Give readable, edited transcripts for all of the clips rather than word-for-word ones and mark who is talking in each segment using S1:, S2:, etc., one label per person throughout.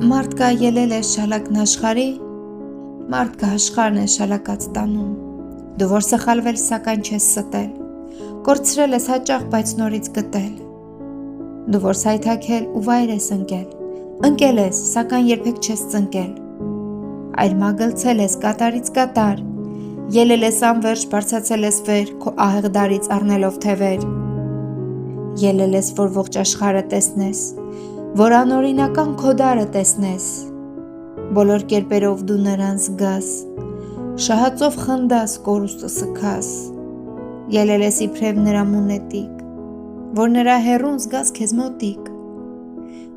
S1: Մարդ կա ելել է շալակն աշխարի, մարդ կա աշխարհն է շալակած տանում, դու որ սխալվել սակայն չես ստել, կորցրել ես հաճախ բայց նորից գտել, դու որ սայթաքել ու վայր ես ընկել ես, սակայն երբեք չես ծնկել, այլ մագլցել ես կատարից կատար, ելել ես անվերջ, բարձացել ես վեր, քո ահեղ դարից առնելով թևեր, ելել ես որ ողջ աշխարհը տեսնես, որ անօրինական քո դարը տեսնես, բոլոր կերպերով դու նրան զգաս, շահածով խնդաս, կորուստը սգաս, ելել ես իբրև նրա մունետիկ, որ նրա հեռուն զգաս քեզ մոտիկ,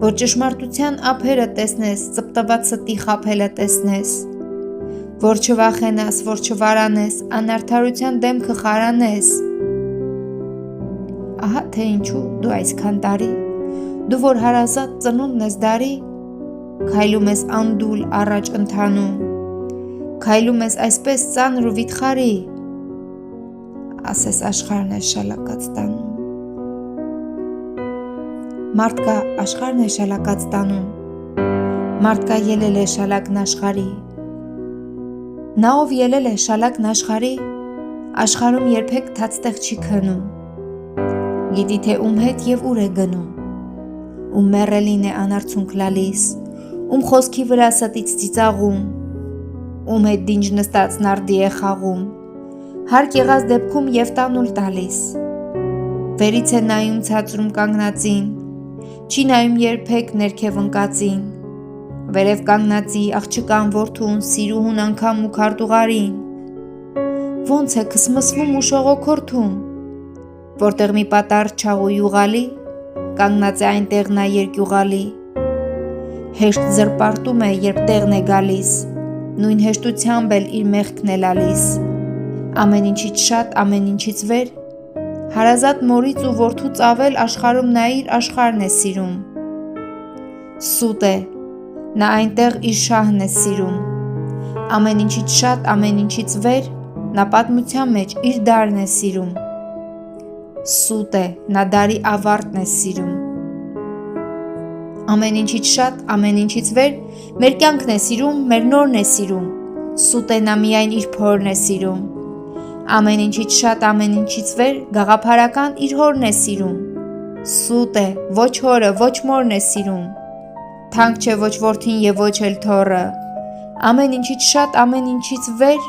S1: որ ճշմարտության ափերը տեսնես, ծպտված ստի խաբելը տեսնես, որ չվախենաս, որ չվարանես, անարդարության դեմքը խարանես, ահա թե ինչու դու այսքան տարի, դու որ հարազատ ծնունդն ես դարի, քայլում ես անդուլ առաջ ընթանում, քայլում ես այսպես ծանր ու վիթխարի, ասես աշխարհն է շալակած տանում, մարդ կա աշխարհն է շալակած տանում, մարդ կա ելել է շալակն աշխարի, նա ով ելել է շալակն աշխարի, աշխարհում երբեք թացտեղ չի քնում, գիտի թե ում հետ և ուր է գնում, ում մեռելին է անարցունք լալիս, ում խոսքի վրա ստից ծիծաղում, ում հետ դինջ նստած նարդի է խաղում, հարկ եղած դեպքում և տանուլ տալիս, վերից է նայում ցածրում կանգնածին, չի նայում երբեք ներքև ընկածին, վերև կանգնածի աղջկան որդուն, սիրուհուն անգամ ու քարտուղարին, ոնց է քսմսվում ու շողոքորթում, որտեղ մի պատառ չաղ ու յուղալի, կանգնած է այնտեղ նա երկյուղալի, հեշտ զրպարտում է, երբ տեղն է գալիս, նույն հեշտությամբ էլ իր մեղքն է լալիս, ամեն ինչից շատ, ամեն ինչից վեր, հարազատ մորից ու որդուց ավել աշխարհում նա իր աշխարհն է սիրում, սուտ է, նա այնտեղ իր շահն է սիրում, ամեն ինչից շատ, ամեն ինչից վեր, նա պատմության մեջ իր դարն է սիրում, սուտ է, նա դարի ավարտն է սիրում, ամեն ինչից շատ, ամեն ինչից վեր, մեր կյանքն է սիրում, մեր նորն է սիրում, սուտ է նա միայն իր փորն է սիրում, ամեն ինչից շատ, ամեն ինչից վեր, գաղափարական իր հորն է սիրում, սուտ է, ոչ հորը, ոչ մորն է սիրում, թանկ չէ ոչ որդին և ոչ էլ թոռը, ամեն ինչից շատ, ամեն ինչից վեր,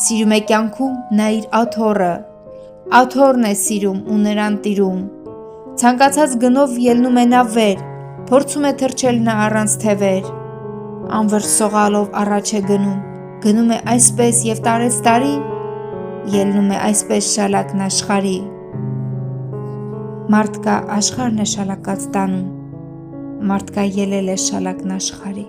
S1: սիրում է կյանքում նա իր աթոռը, աթոռն է սիրում ու նրան տիրում, ցանկացած գնով ելնում է նա վեր, փորձում է թռչել նա առանց թևեր, անվերջ սողալով առաջ է գնում է այսպես և տարեց տարի, ելնում է այսպես շալակն աշխարի, մարդ կա աշխարհն է շալակած տանում, մարդ կա ելել է շալակն աշխարի,